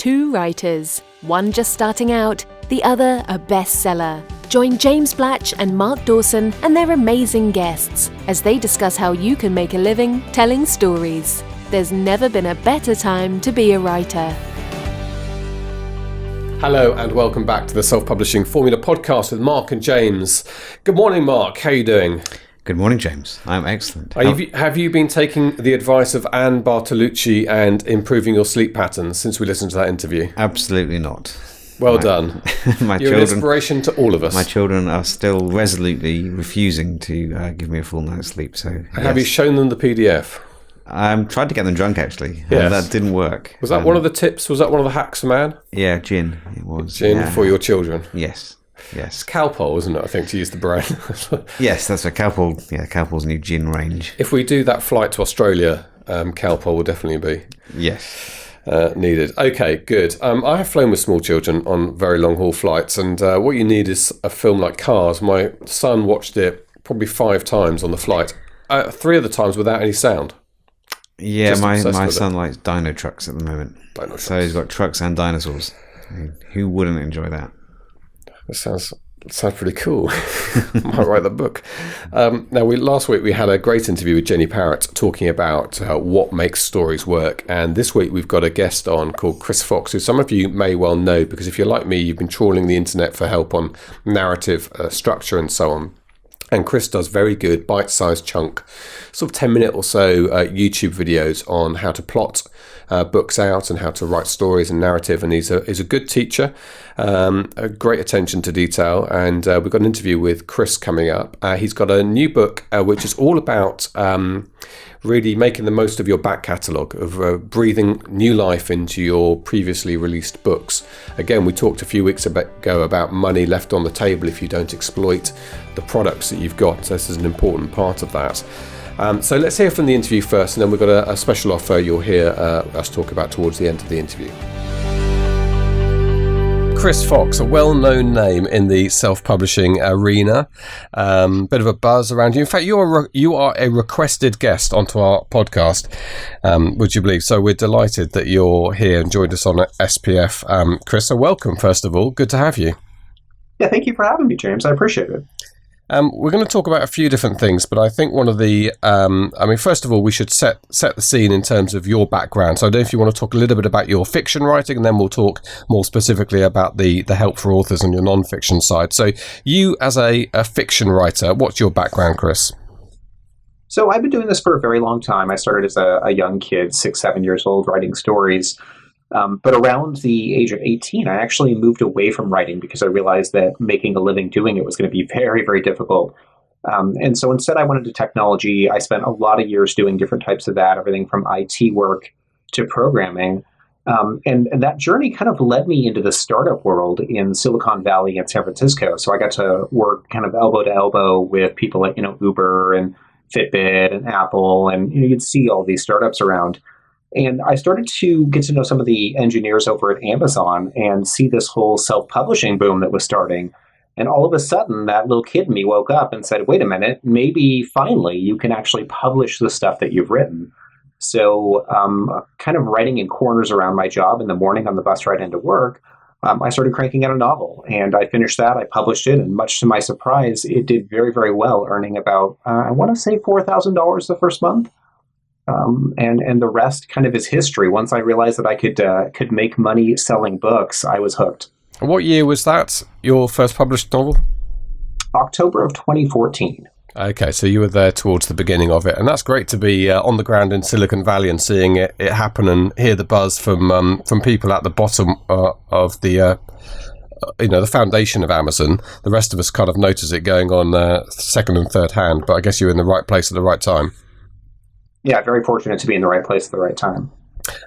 two writers, one just starting out, the other a bestseller. Join James Blatch and Mark Dawson and their amazing guests as they discuss how you can make a living telling stories. There's never been a better time to be a writer. Hello and welcome back to the Self-Publishing Formula Podcast with Mark and James. Good morning, Mark. How are you doing? Good morning, James. I'm excellent. Have you been taking the advice of Anne Bartolucci and improving your sleep patterns since we listened to that interview? Absolutely not. Well done. You're an inspiration to all of us. My children are still resolutely refusing to give me a full night's sleep. So, Have you shown them the PDF? I tried to get them drunk, actually. Yes. That didn't work. Was that one of the tips? Was that one of the hacks from Anne? Yeah, gin. It was. Gin for your children? Yes. It's Calpol, isn't it, I think, to use the brand? Yes, that's what Calpol, Calpol's new gin range. If we do that flight to Australia, Calpol will definitely be needed. Okay, good. I have flown with small children on very long-haul flights, and what you need is a film like Cars. My son watched it probably 5 times on the flight, 3 of the times without any sound. Yeah, my son likes dino trucks at the moment. So he's got trucks and dinosaurs. I mean, who wouldn't enjoy that? That sounds pretty cool. Might write the book. Now, last week we had a great interview with Jenny Parrott talking about what makes stories work. And this week we've got a guest on called Chris Fox, who some of you may well know, because if you're like me, you've been trawling the internet for help on narrative structure and so on. And Chris does very good bite-sized chunk, sort of 10-minute or so YouTube videos on how to plot books out and how to write stories and narrative. And he's a good teacher, a great attention to detail. And we've got an interview with Chris coming up. He's got a new book which is all about really making the most of your back catalogue, of breathing new life into your previously released books. Again, we talked a few weeks ago about money left on the table if you don't exploit the products that you've got. So this is an important part of that. So let's hear from the interview first, and then we've got a special offer you'll hear us talk about towards the end of the interview. Chris Fox, a well-known name in the self-publishing arena, bit of a buzz around you. In fact, you are a requested guest onto our podcast, would you believe? So we're delighted that you're here and joined us on SPF. Chris, so welcome, first of all. Good to have you. Yeah, thank you for having me, James. I appreciate it. We're going to talk about a few different things, but I think one of the, first of all, we should set the scene in terms of your background. So I don't know if you want to talk a little bit about your fiction writing, and then we'll talk more specifically about the help for authors on your non-fiction side. So you as a fiction writer, what's your background, Chris? So I've been doing this for a very long time. I started as a young kid, 6, 7 years old, writing stories. But around the age of 18, I actually moved away from writing because I realized that making a living doing it was going to be very, very difficult. And so instead I went into technology. I spent a lot of years doing different types of that, everything from IT work to programming. And that journey kind of led me into the startup world in Silicon Valley and San Francisco. So I got to work kind of elbow to elbow with people like, Uber and Fitbit and Apple. And you'd see all these startups around. And I started to get to know some of the engineers over at Amazon and see this whole self-publishing boom that was starting. And all of a sudden, that little kid in me woke up and said, wait a minute, maybe finally you can actually publish the stuff that you've written. So kind of writing in corners around my job in the morning on the bus ride into work, I started cranking out a novel. And I finished that, I published it, and much to my surprise, it did very, very well, earning about, I want to say $4,000 the first month. And the rest kind of is history. Once I realized that I could make money selling books, I was hooked. What year was that, your first published novel? October of 2014. Okay, so you were there towards the beginning of it, and that's great to be on the ground in Silicon Valley and seeing it happen and hear the buzz from people at the bottom of the the foundation of Amazon. The rest of us kind of notice it going on second and third hand, but I guess you're in the right place at the right time. Yeah, very fortunate to be in the right place at the right time.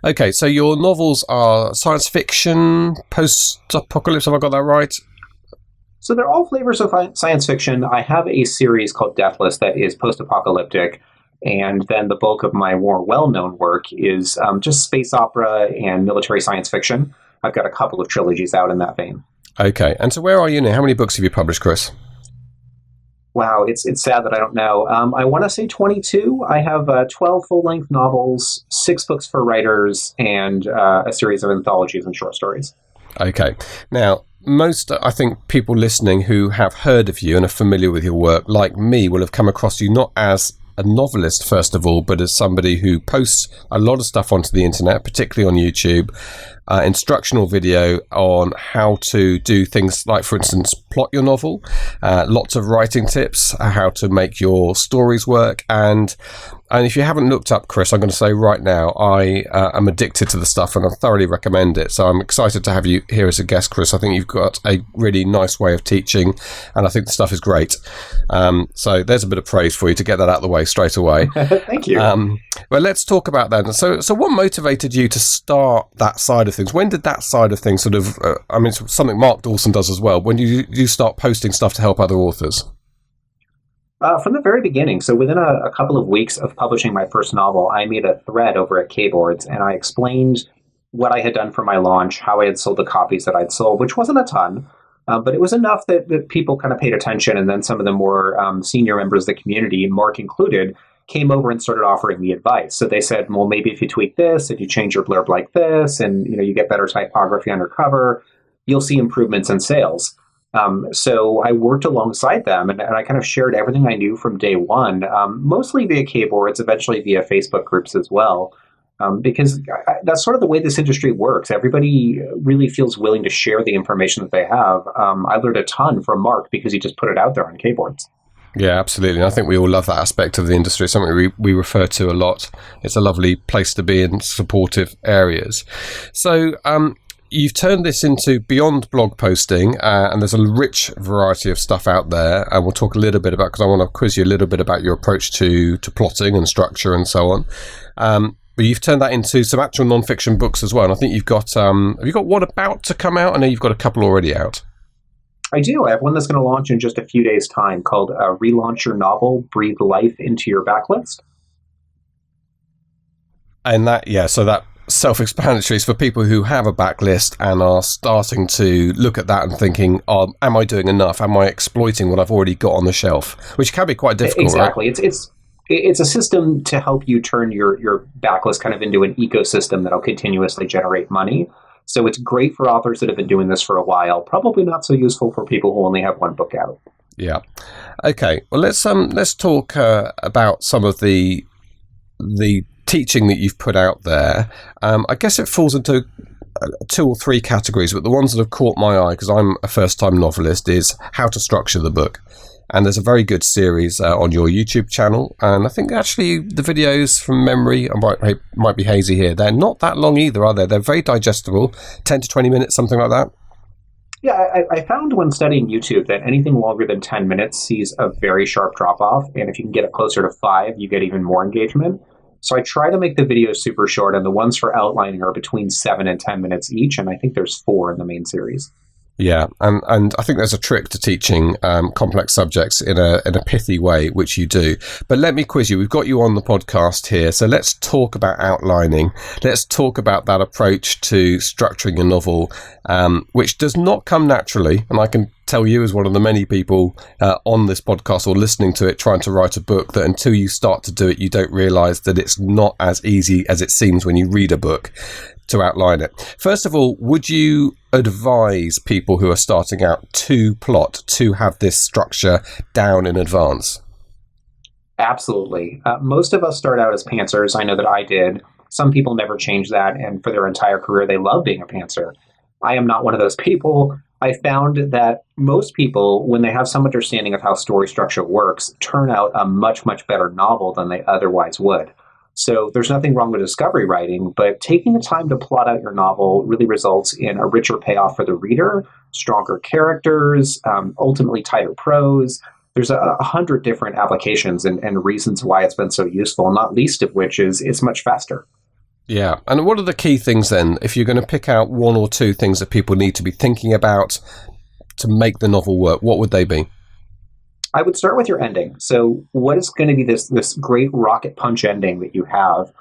Okay, so your novels are science fiction, post-apocalypse, have I got that right? So they're all flavors of science fiction. I have a series called Deathless that is post-apocalyptic, and then the bulk of my more well-known work is just space opera and military science fiction. I've got a couple of trilogies out in that vein. Okay, and so where are you now? How many books have you published, Chris? Wow, it's sad that I don't know. I want to say 22. I have 12 full-length novels, 6 books for writers, and a series of anthologies and short stories. Okay. Now, I think people listening who have heard of you and are familiar with your work, like me, will have come across you not as a novelist, first of all, but as somebody who posts a lot of stuff onto the internet, particularly on YouTube, instructional video on how to do things like, for instance, plot your novel, lots of writing tips, how to make your stories work. And if you haven't looked up Chris, I'm going to say right now, I am addicted to the stuff and I thoroughly recommend it. So I'm excited to have you here as a guest, Chris. I think you've got a really nice way of teaching and I think the stuff is great. So there's a bit of praise for you to get that out of the way straight away. Thank you. Well, let's talk about that. So what motivated you to start that side of things? When did that side of things sort of, it's something Mark Dawson does as well. When did you start posting stuff to help other authors? From the very beginning. So within a couple of weeks of publishing my first novel, I made a thread over at Kboards and I explained what I had done for my launch, how I had sold the copies that I'd sold, which wasn't a ton, but it was enough that people kind of paid attention. And then some of the more senior members of the community, Mark included, came over and started offering me advice. So they said, well, maybe if you tweak this, if you change your blurb like this, and you get better typography on your cover, you'll see improvements in sales. So I worked alongside them and I kind of shared everything I knew from day one, mostly via Kboards, eventually via Facebook groups as well, because that's sort of the way this industry works. Everybody really feels willing to share the information that they have. I learned a ton from Mark because he just put it out there on Kboards. Yeah, absolutely. And I think we all love that aspect of the industry. It's something we refer to a lot. It's a lovely place to be in supportive areas. So, you've turned this into beyond blog posting, and there's a rich variety of stuff out there. And we'll talk a little bit about, because I want to quiz you a little bit about your approach to plotting and structure and so on. But you've turned that into some actual non-fiction books as well. And I think you've got one about to come out? I know you've got a couple already out. I do. I have one that's going to launch in just a few days' time called Relaunch Your Novel, Breathe Life into Your Backlist. And so that self-explanatory is for people who have a backlist and are starting to look at that and thinking, am I doing enough? Am I exploiting what I've already got on the shelf? Which can be quite difficult, exactly. Right? It's a system to help you turn your backlist kind of into an ecosystem that'll continuously generate money. So it's great for authors that have been doing this for a while. Probably not so useful for people who only have one book out. Yeah. Okay. Well, let's talk about some of the teaching that you've put out there. I guess it falls into 2 or 3 categories, but the ones that have caught my eye, because I'm a first-time novelist, is how to structure the book. And there's a very good series on your YouTube channel. And I think actually the videos from memory, I might be hazy here, they're not that long either, are they? They're very digestible, 10 to 20 minutes, something like that. Yeah, I found when studying YouTube that anything longer than 10 minutes sees a very sharp drop-off. And if you can get it closer to 5, you get even more engagement. So I try to make the videos super short, and the ones for outlining are between 7 and 10 minutes each. And I think there's 4 in the main series. Yeah, and I think there's a trick to teaching complex subjects in a pithy way, which you do. But let me quiz you. We've got you on the podcast here, so let's talk about outlining. Let's talk about that approach to structuring a novel, which does not come naturally. And I can tell you, as one of the many people on this podcast or listening to it trying to write a book, that until you start to do it, you don't realize that it's not as easy as it seems when you read a book to outline it. First of all, would you advise people who are starting out to plot, to have this structure down in advance? Absolutely. Most of us start out as pantsers. I know that I did. Some people never change that, and for their entire career, they love being a pantser. I am not one of those people. I found that most people, when they have some understanding of how story structure works, turn out a much, much better novel than they otherwise would. So there's nothing wrong with discovery writing, but taking the time to plot out your novel really results in a richer payoff for the reader, stronger characters, ultimately tighter prose. There's 100 different applications and reasons why it's been so useful, not least of which is it's much faster. Yeah. And what are the key things then, if you're going to pick out 1 or 2 things that people need to be thinking about to make the novel work? What would they be? I would start with your ending. So what is going to be this great rocket punch ending that you have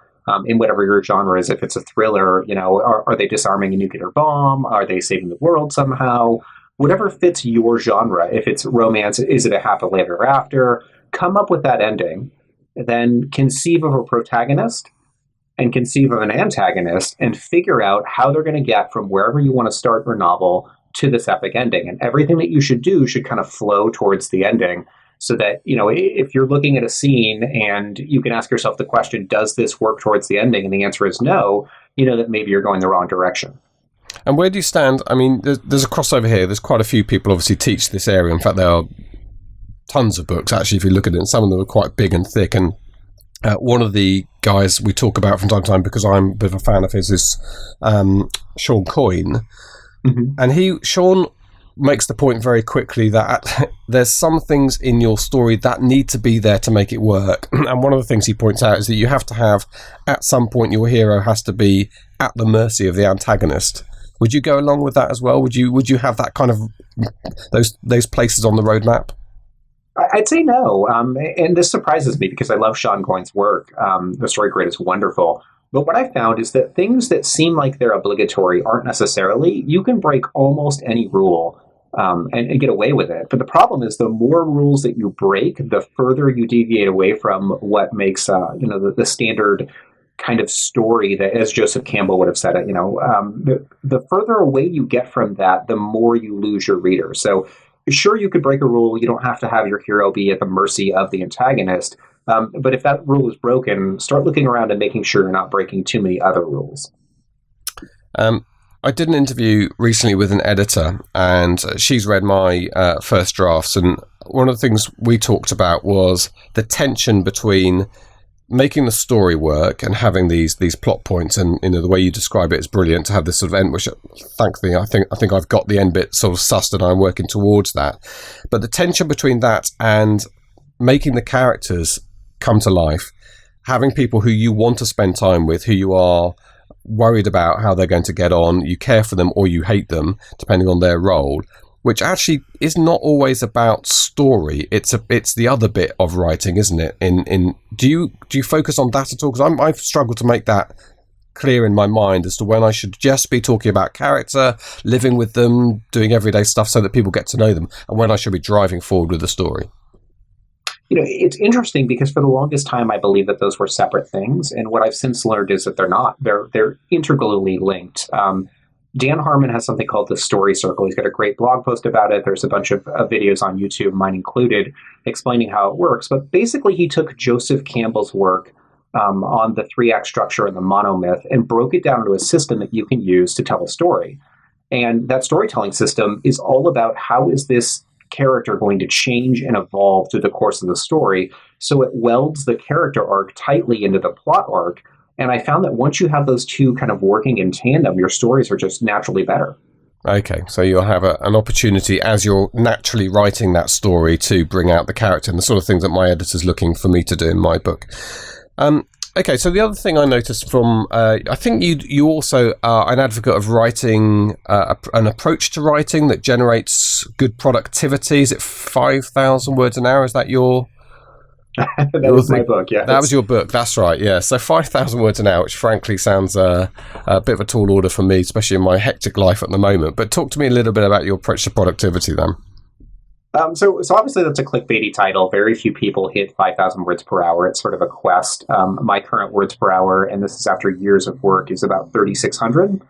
in whatever your genre is? If it's a thriller, are they disarming a nuclear bomb? Are they saving the world somehow? whatever fits your genre. If it's romance, is it a happily ever after? Come up with that ending, then conceive of a protagonist and conceive of an antagonist and figure out how they're going to get from wherever you want to start your novel to this epic ending. And everything that you should do should kind of flow towards the ending, so that, if you're looking at a scene and you can ask yourself the question, does this work towards the ending? And the answer is no, that maybe you're going the wrong direction. And where do you stand? I mean, there's a crossover here. There's quite a few people obviously teach this area. In fact, there are tons of books, actually, if you look at it, and some of them are quite big and thick. And one of the guys we talk about from time to time, because I'm a bit of a fan of his, is Sean Coyne. Mm-hmm. And Sean makes the point very quickly that there's some things in your story that need to be there to make it work. And one of the things he points out is that you have to have, at some point, your hero has to be at the mercy of the antagonist. Would you go along with that as well? Would you have that kind of those places on the roadmap? I'd say no. And this surprises me because I love Sean Coyne's work. The Story Grid is wonderful. But what I found is that things that seem like they're obligatory aren't necessarily. You can break almost any rule and get away with it. But the problem is the more rules that you break, the further you deviate away from what makes the standard kind of story that, as Joseph Campbell would have said it, the further away you get from that, the more you lose your reader. So sure, you could break a rule. You don't have to have your hero be at the mercy of the antagonist. But if that rule is broken, start looking around and making sure you're not breaking too many other rules. I did an interview recently with an editor, and she's read my first drafts. And one of the things we talked about was the tension between making the story work and having these plot points, and the way you describe it is brilliant, to have this sort of end, which thankfully I think I've got the end bit sort of sussed and I'm working towards that. But the tension between that and making the characters come to life, having people who you want to spend time with, who you are worried about how they're going to get on, you care for them or you hate them depending on their role, which actually is not always about story. It's the other bit of writing, isn't it? Do you focus on that at all? Because I've struggled to make that clear in my mind as to when I should just be talking about character, living with them, doing everyday stuff so that people get to know them, and when I should be driving forward with the story. It's interesting because for the longest time, I believe that those were separate things. And what I've since learned is that they're not. They're integrally linked. Dan Harmon has something called the Story Circle. He's got a great blog post about it. There's a bunch of videos on YouTube, mine included, explaining how it works. But basically, he took Joseph Campbell's work on the 3-act structure and the monomyth and broke it down into a system that you can use to tell a story. And that storytelling system is all about how is this character going to change and evolve through the course of the story, so it welds the character arc tightly into the plot arc. And I found that once you have those two kind of working in tandem, your stories are just naturally better. Okay, so you'll have an opportunity as you're naturally writing that story to bring out the character and the sort of things that my editor's looking for me to do in my book. Okay, so the other thing I noticed from, I think you also are an advocate of writing, an approach to writing that generates good productivity. Is it 5,000 words an hour? Is that your... That was my book, yeah. That was your book, that's right, yeah. So 5,000 words an hour, which frankly sounds a bit of a tall order for me, especially in my hectic life at the moment. But talk to me a little bit about your approach to productivity then. So obviously that's a clickbaity title. Very few people hit 5,000 words per hour. It's sort of a quest. My current words per hour, and this is after years of work, is about 3,600.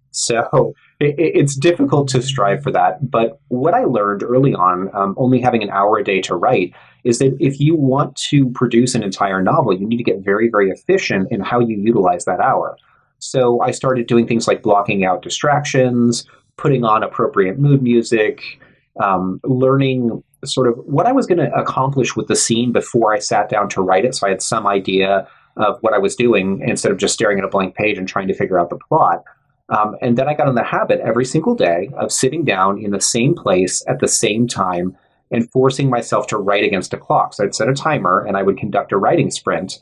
So it's difficult to strive for that. But what I learned early on, only having an hour a day to write, is that if you want to produce an entire novel, you need to get very, very efficient in how you utilize that hour. So I started doing things like blocking out distractions, putting on appropriate mood music, learning sort of what I was going to accomplish with the scene before I sat down to write it. So I had some idea of what I was doing instead of just staring at a blank page and trying to figure out the plot. And then I got in the habit every single day of sitting down in the same place at the same time and forcing myself to write against a clock. So I'd set a timer and I would conduct a writing sprint.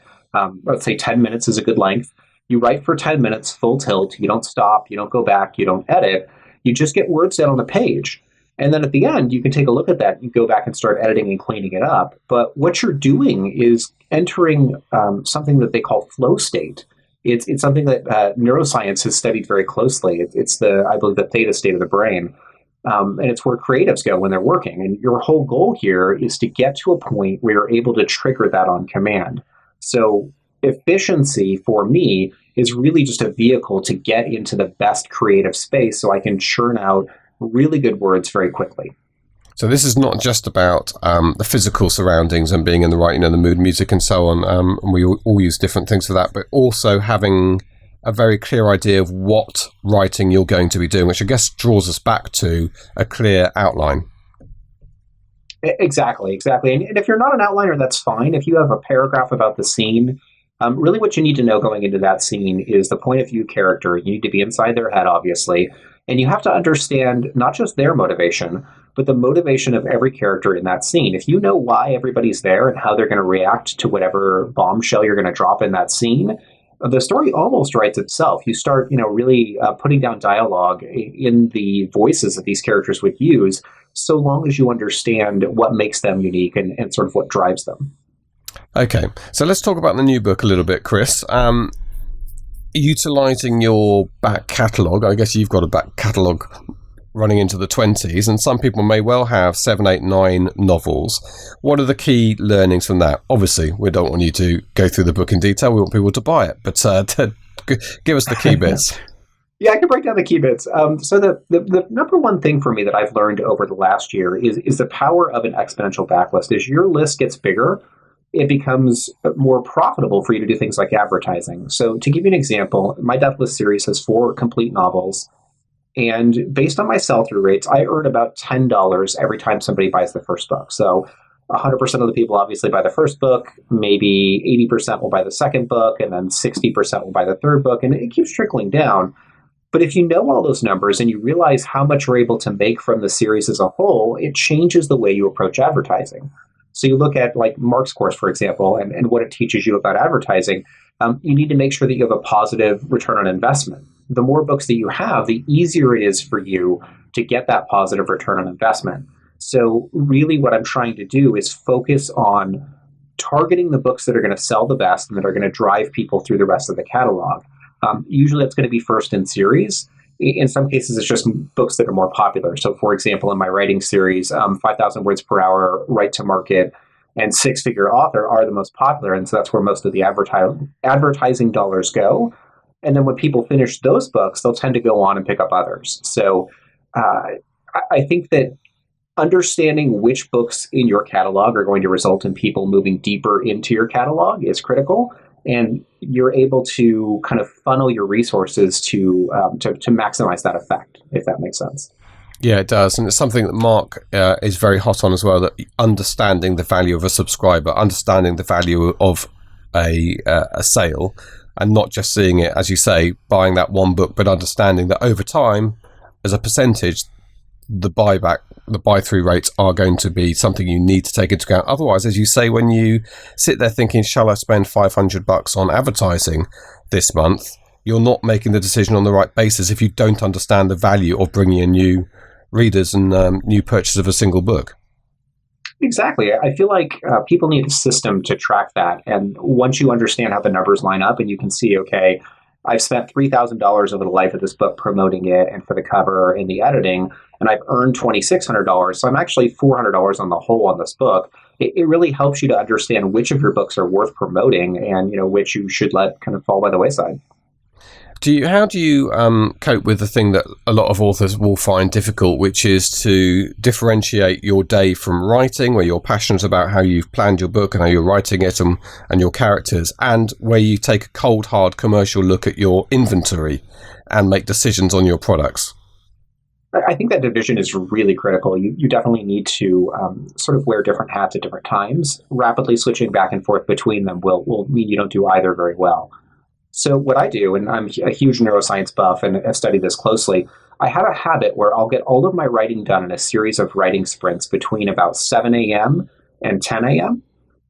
Let's say 10 minutes is a good length. You write for 10 minutes, full tilt. You don't stop. You don't go back. You don't edit. You just get words down on the page. And then at the end, you can take a look at that. You go back and start editing and cleaning it up. But what you're doing is entering something that they call flow state. It's something that neuroscience has studied very closely. It's I believe, the theta state of the brain. And it's where creatives go when they're working. And your whole goal here is to get to a point where you're able to trigger that on command. So efficiency for me is really just a vehicle to get into the best creative space so I can churn out really good words very quickly. So this is not just about the physical surroundings and being in the right, the mood, music, and so on. And we all use different things for that, but also having a very clear idea of what writing you're going to be doing, which I guess draws us back to a clear outline. Exactly. And if you're not an outliner, that's fine. If you have a paragraph about the scene, really what you need to know going into that scene is the point of view character. You need to be inside their head, obviously. And you have to understand not just their motivation, but the motivation of every character in that scene. If you know why everybody's there and how they're going to react to whatever bombshell you're going to drop in that scene, the story almost writes itself. You start, really putting down dialogue in the voices that these characters would use, so long as you understand what makes them unique and sort of what drives them. Okay, so let's talk about the new book a little bit, Chris. Utilising your back catalogue, I guess you've got a back catalogue running into the 20s, and some people may well have 7, 8, 9 novels. What are the key learnings from that? Obviously, we don't want you to go through the book in detail. We want people to buy it, but give us the key bits. Yeah, I can break down the key bits. So the number one thing for me that I've learned over the last year is the power of an exponential backlist. As your list gets bigger, it becomes more profitable for you to do things like advertising. So to give you an example, my Death List series has 4 complete novels. And based on my sell-through rates, I earn about $10 every time somebody buys the first book. So 100% of the people obviously buy the first book, maybe 80% will buy the second book, and then 60% will buy the third book, and it keeps trickling down. But if you know all those numbers and you realize how much you're able to make from the series as a whole, it changes the way you approach advertising. So you look at like Mark's course, for example, and what it teaches you about advertising. You need to make sure that you have a positive return on investment. The more books that you have, the easier it is for you to get that positive return on investment. So really what I'm trying to do is focus on targeting the books that are going to sell the best and that are going to drive people through the rest of the catalog. Usually that's going to be first in series. In some cases, it's just books that are more popular. So for example, in my writing series, 5,000 words per hour, Right to Market, and Six Figure Author are the most popular. And so that's where most of the advertising dollars go. And then when people finish those books, they'll tend to go on and pick up others. So I think that understanding which books in your catalog are going to result in people moving deeper into your catalog is critical. And you're able to kind of funnel your resources to maximize that effect, if that makes sense. Yeah, it does. And it's something that Mark is very hot on as well, that understanding the value of a subscriber, understanding the value of a sale, and not just seeing it, as you say, buying that one book, but understanding that over time, as a percentage, the buy-through rates are going to be something you need to take into account. Otherwise, as you say, when you sit there thinking, shall I spend $500 on advertising this month, you're not making the decision on the right basis if you don't understand the value of bringing in new readers and new purchase of a single book. Exactly. I feel like people need a system to track that. And once you understand how the numbers line up and you can see, okay, I've spent $3,000 over the life of this book promoting it and for the cover and the editing, and I've earned $2,600. So I'm actually $400 on the whole on this book. It really helps you to understand which of your books are worth promoting and which you should let kind of fall by the wayside. How do you cope with the thing that a lot of authors will find difficult, which is to differentiate your day from writing, where you're passionate about how you've planned your book and how you're writing it and your characters, and where you take a cold, hard commercial look at your inventory and make decisions on your products? I think that division is really critical. You definitely need to sort of wear different hats at different times. Rapidly switching back and forth between them will mean you don't do either very well. So what I do, and I'm a huge neuroscience buff and I study this closely, I have a habit where I'll get all of my writing done in a series of writing sprints between about 7 a.m. and 10 a.m.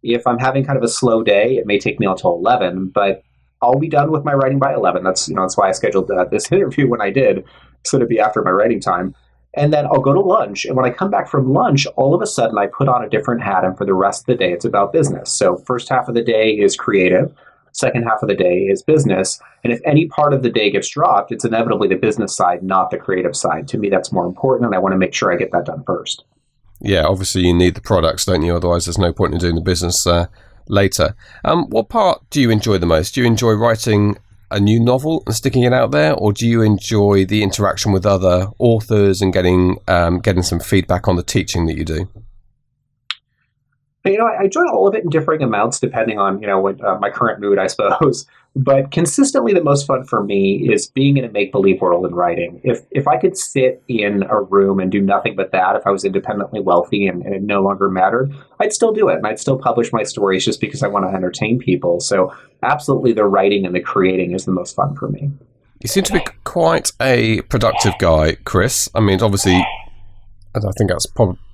If I'm having kind of a slow day, it may take me until 11, but I'll be done with my writing by 11. That's why I scheduled this interview when I did, so to be after my writing time. And then I'll go to lunch. And when I come back from lunch, all of a sudden I put on a different hat. And for the rest of the day, it's about business. So first half of the day is creative. Second half of the day is business. And if any part of the day gets dropped, it's inevitably the business side, not the creative side. To me, that's more important, and I want to make sure I get that done first. Yeah, obviously you need the products, don't you? Otherwise, there's no point in doing the business later. What part do you enjoy the most? Do you enjoy writing a new novel and sticking it out there, or do you enjoy the interaction with other authors and getting some feedback on the teaching that you do? I enjoy all of it in differing amounts depending on, what my current mood, I suppose. But consistently, the most fun for me is being in a make-believe world and writing. If I could sit in a room and do nothing but that, if I was independently wealthy and it no longer mattered, I'd still do it. And I'd still publish my stories just because I want to entertain people. So absolutely, the writing and the creating is the most fun for me. You seem to be quite a productive guy, Chris. I mean, obviously, I think that's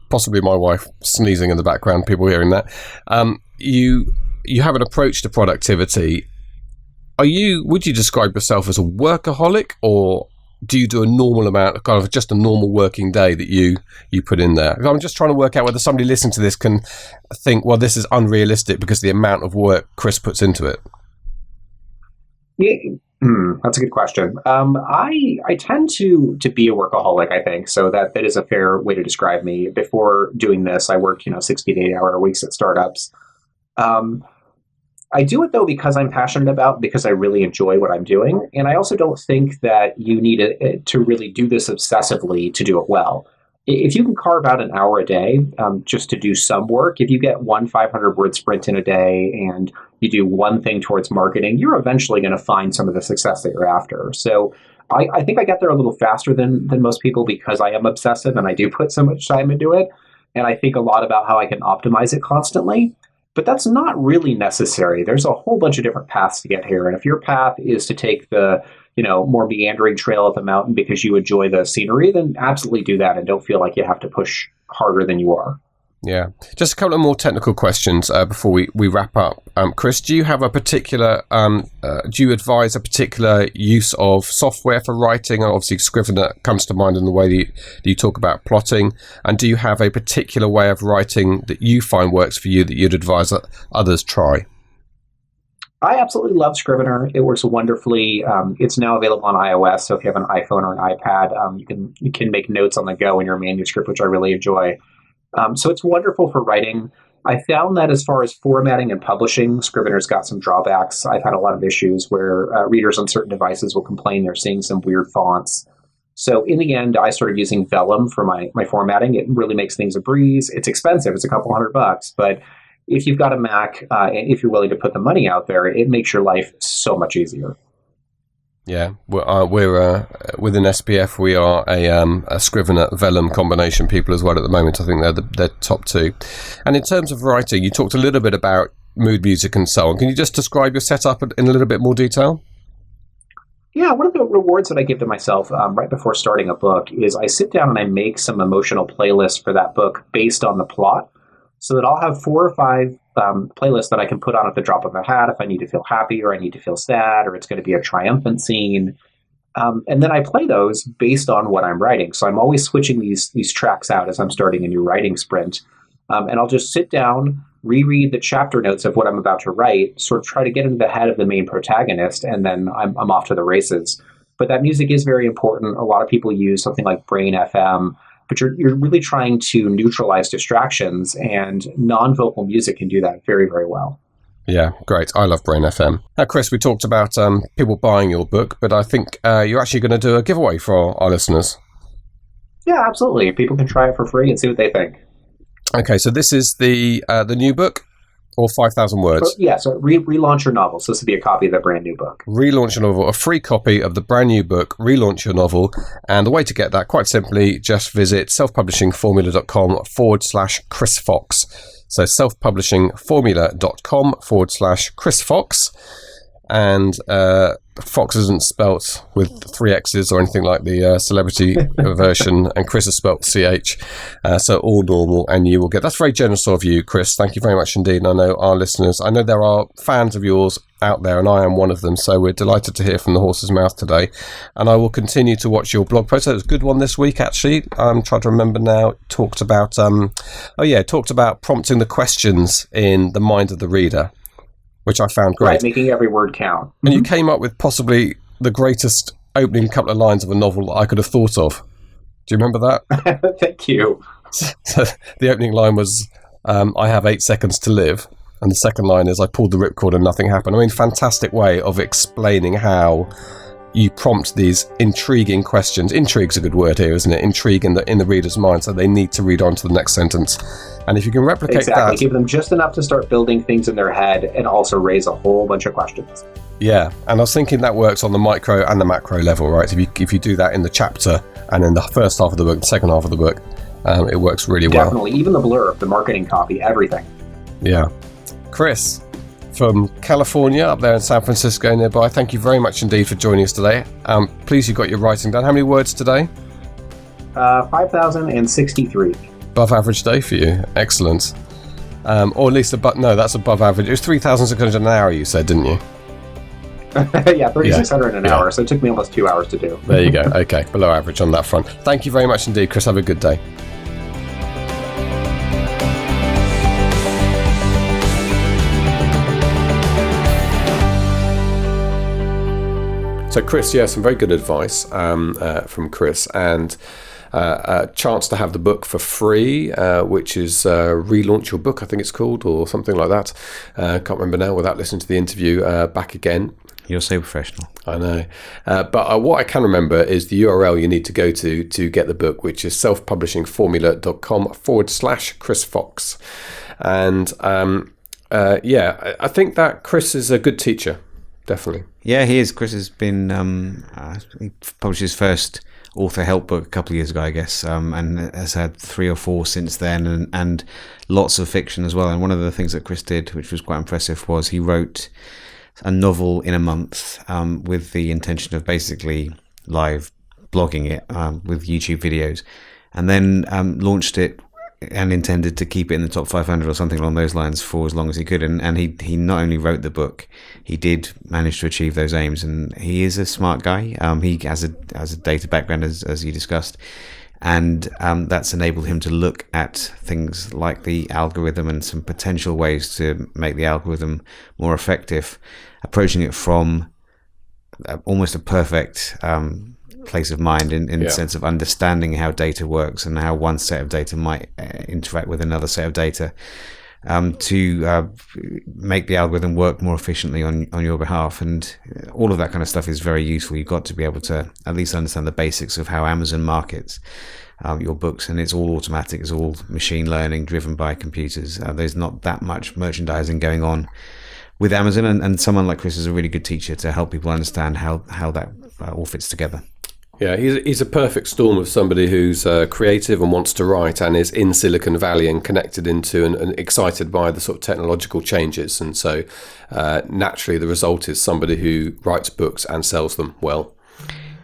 possibly my wife sneezing in the background, people hearing that. You have an approach to productivity. Would you describe yourself as a workaholic, or do you do a normal amount, kind of just a normal working day that you put in there? I'm just trying to work out whether somebody listening to this can think, well, this is unrealistic because of the amount of work Chris puts into it. Yeah. That's a good question. I tend to be a workaholic, I think. So that is a fair way to describe me. Before doing this, I worked, 60 to 8 hour weeks at startups. I do it, though, because I'm passionate about, because I really enjoy what I'm doing. And I also don't think that you need to really do this obsessively to do it well. If you can carve out an hour a day just to do some work, if you get one 500-word sprint in a day and you do one thing towards marketing, you're eventually going to find some of the success that you're after. So I think I get there a little faster than most people because I am obsessive and I do put so much time into it. And I think a lot about how I can optimize it constantly. But that's not really necessary. There's a whole bunch of different paths to get here. And if your path is to take the more meandering trail of the mountain because you enjoy the scenery, then absolutely do that and don't feel like you have to push harder than you are. Yeah. Just a couple of more technical questions before we wrap up. Chris, do you have a particular, do you advise a particular use of software for writing? Obviously, Scrivener comes to mind in the way that you talk about plotting. And do you have a particular way of writing that you find works for you that you'd advise that others try? I absolutely love Scrivener. It works wonderfully. It's now available on iOS, so if you have an iPhone or an iPad, you can make notes on the go in your manuscript, which I really enjoy. So it's wonderful for writing. I found that as far as formatting and publishing, Scrivener's got some drawbacks. I've had a lot of issues where readers on certain devices will complain they're seeing some weird fonts. So in the end, I started using Vellum for my formatting. It really makes things a breeze. It's expensive. It's a couple $100, but if you've got a Mac, and if you're willing to put the money out there, it makes your life so much easier. Yeah, we're within SPF. We are a Scrivener Vellum combination people as well at the moment. I think they're top two. And in terms of writing, you talked a little bit about mood music and so on. Can you just describe your setup in a little bit more detail? Yeah, one of the rewards that I give to myself right before starting a book is I sit down and I make some emotional playlists for that book based on the plot, so that I'll have 4 or 5 playlists that I can put on at the drop of a hat if I need to feel happy or I need to feel sad or it's going to be a triumphant scene. And then I play those based on what I'm writing. So I'm always switching these tracks out as I'm starting a new writing sprint. And I'll just sit down, reread the chapter notes of what I'm about to write, sort of try to get into the head of the main protagonist, and then I'm off to the races. But that music is very important. A lot of people use something like Brain FM, but you're really trying to neutralize distractions, and non-vocal music can do that very, very well. Yeah, great. I love Brain FM. Now, Chris, we talked about people buying your book, but I think you're actually going to do a giveaway for our listeners. Yeah, absolutely. People can try it for free and see what they think. Okay, so this is the new book, or 5,000 words? Yeah, so relaunch your novel. So this would be a copy of the brand new book. Relaunch your novel, a free copy of the brand new book, Relaunch Your Novel. And the way to get that, quite simply, just visit selfpublishingformula.com/Chris Fox. So selfpublishingformula.com/Chris Fox. And Fox isn't spelt with 3 X's or anything like the celebrity version, and Chris is spelt CH. So all normal, and you will get. That's very generous of you, Chris. Thank you very much indeed. And I know our listeners, I know there are fans of yours out there, and I am one of them. So we're delighted to hear from the horse's mouth today. And I will continue to watch your blog post. It was a good one this week, actually. I'm trying to remember now. It talked about prompting the questions in the mind of the reader. which I found great. Right, making every word count. And you came up with possibly the greatest opening couple of lines of a novel that I could have thought of. Do you remember that? Thank you. So the opening line was, I have 8 seconds to live. And the second line is, I pulled the ripcord and nothing happened. I mean, fantastic way of explaining how you prompt these intriguing questions. Intrigue's a good word here, isn't it? Intrigue in the reader's mind, so they need to read on to the next sentence. And if you can replicate that... Give them just enough to start building things in their head and also raise a whole bunch of questions. Yeah, and I was thinking that works on the micro and the macro level, right? If you do that in the chapter and in the first half of the book, the second half of the book, it works really well. Definitely, even the blurb, the marketing copy, everything. Yeah. Chris, from California, up there in San Francisco nearby, thank you very much indeed for joining us today. Please, you got your writing done. How many words today? 5,063. Above average day for you. Excellent. Or at least, that's above average. It was 3,600 an hour, you said, didn't you? Yeah, 3,600 an hour, so it took me almost 2 hours to do. There you go. Okay, below average on that front. Thank you very much indeed, Chris. Have a good day. So Chris, some very good advice from Chris, and a chance to have the book for free, which is Relaunch Your Book, I think it's called, or something like that. Can't remember now without listening to the interview back again. You're so professional. I know. But what I can remember is the URL you need to go to get the book, which is selfpublishingformula.com/Chris Fox. And I think that Chris is a good teacher. Definitely. Yeah, he is. Chris has been, he published his first author help book a couple of years ago, I guess, and has had 3 or 4 since then, and lots of fiction as well. And one of the things that Chris did, which was quite impressive, was he wrote a novel in a month with the intention of basically live blogging it with YouTube videos, and then launched it and intended to keep it in the top 500 or something along those lines for as long as he could. And he not only wrote the book, he did manage to achieve those aims. And he is a smart guy. He has a data background, as you discussed. And that's enabled him to look at things like the algorithm and some potential ways to make the algorithm more effective, approaching it from almost a perfect place of mind in the sense of understanding how data works and how one set of data might interact with another set of data to make the algorithm work more efficiently on your behalf. And all of that kind of stuff is very useful. You've got to be able to at least understand the basics of how Amazon markets your books, and it's all automatic, it's all machine learning driven by computers. There's not that much merchandising going on with Amazon, and someone like Chris is a really good teacher to help people understand how that all fits together. Yeah, he's a perfect storm of somebody who's creative and wants to write and is in Silicon Valley and connected into and excited by the sort of technological changes. And so naturally the result is somebody who writes books and sells them well.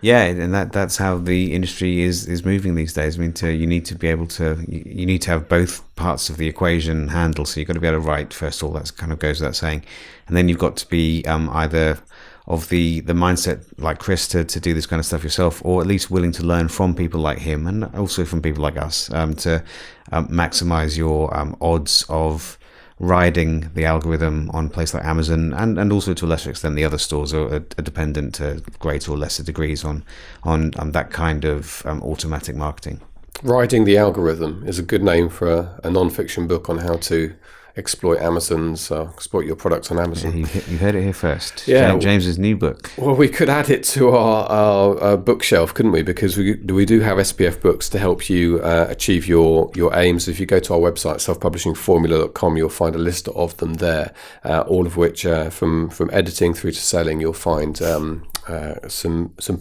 Yeah, and that's how the industry is moving these days. I mean, you need to be able to, you need to have both parts of the equation handled. So you've got to be able to write, first of all, that kind of goes without saying. And then you've got to be either of the mindset like Chris to do this kind of stuff yourself, or at least willing to learn from people like him and also from people like us to maximize your odds of riding the algorithm on a place like Amazon, and also to a lesser extent the other stores are dependent to greater or lesser degrees on that kind of automatic marketing. Riding the algorithm is a good name for a non-fiction book on how to exploit your products on Amazon. Yeah, you heard it here first. Yeah, James's new book. Well, we could add it to our bookshelf, couldn't we? Because we do have SPF books to help you achieve your aims. If you go to our website, selfpublishingformula.com, you'll find a list of them there, all of which, from editing through to selling, you'll find some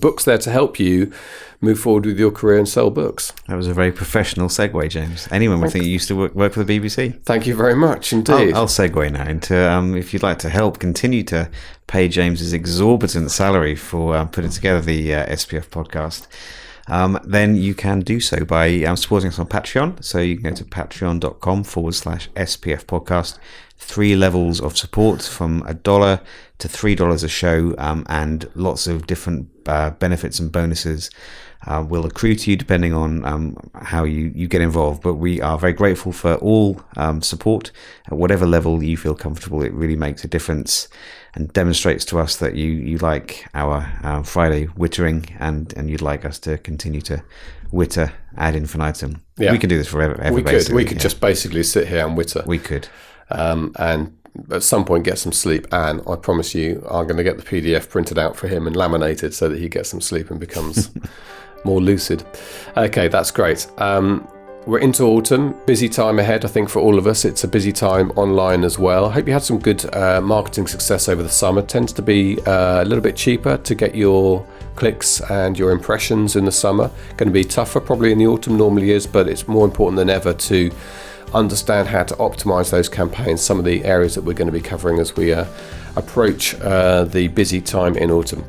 books there to help you move forward with your career and sell books. That was a very professional segue, James. Anyone would think you used to work for the BBC. Thank you very much indeed. I'll segue now into if you'd like to help continue to pay James's exorbitant salary for putting together the SPF podcast, then you can do so by supporting us on Patreon. So you can go to patreon.com/SPF podcast. 3 levels of support from $1 to $3 a show, and lots of different benefits and bonuses will accrue to you depending on how you get involved. But we are very grateful for all support at whatever level you feel comfortable. It really makes a difference and demonstrates to us that you like our Friday wittering, and you'd like us to continue to witter ad infinitum. Yeah. We could do this forever. We could just basically sit here and witter. We could. And at some point get some sleep, and I promise you I'm going to get the PDF printed out for him and laminated so that he gets some sleep and becomes more lucid. Okay, that's great. We're into autumn, busy time ahead, I think, for all of us. It's a busy time online as well. I hope you had some good marketing success over the summer. It tends to be a little bit cheaper to get your clicks and your impressions in the summer. Going to be tougher probably in the autumn, normally is, but it's more important than ever to understand how to optimize those campaigns, some of the areas that we're going to be covering as we approach the busy time in autumn.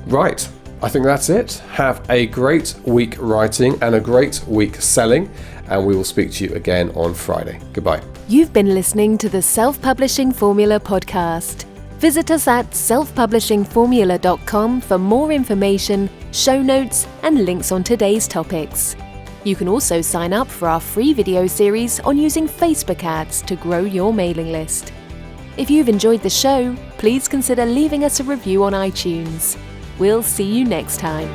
Right. I think that's it. Have a great week writing and a great week selling, and we will speak to you again on Friday. Goodbye. You've been listening to the Self-Publishing Formula podcast. Visit us at selfpublishingformula.com for more information, show notes, and links on today's topics. You can also sign up for our free video series on using Facebook ads to grow your mailing list. If you've enjoyed the show, please consider leaving us a review on iTunes. We'll see you next time.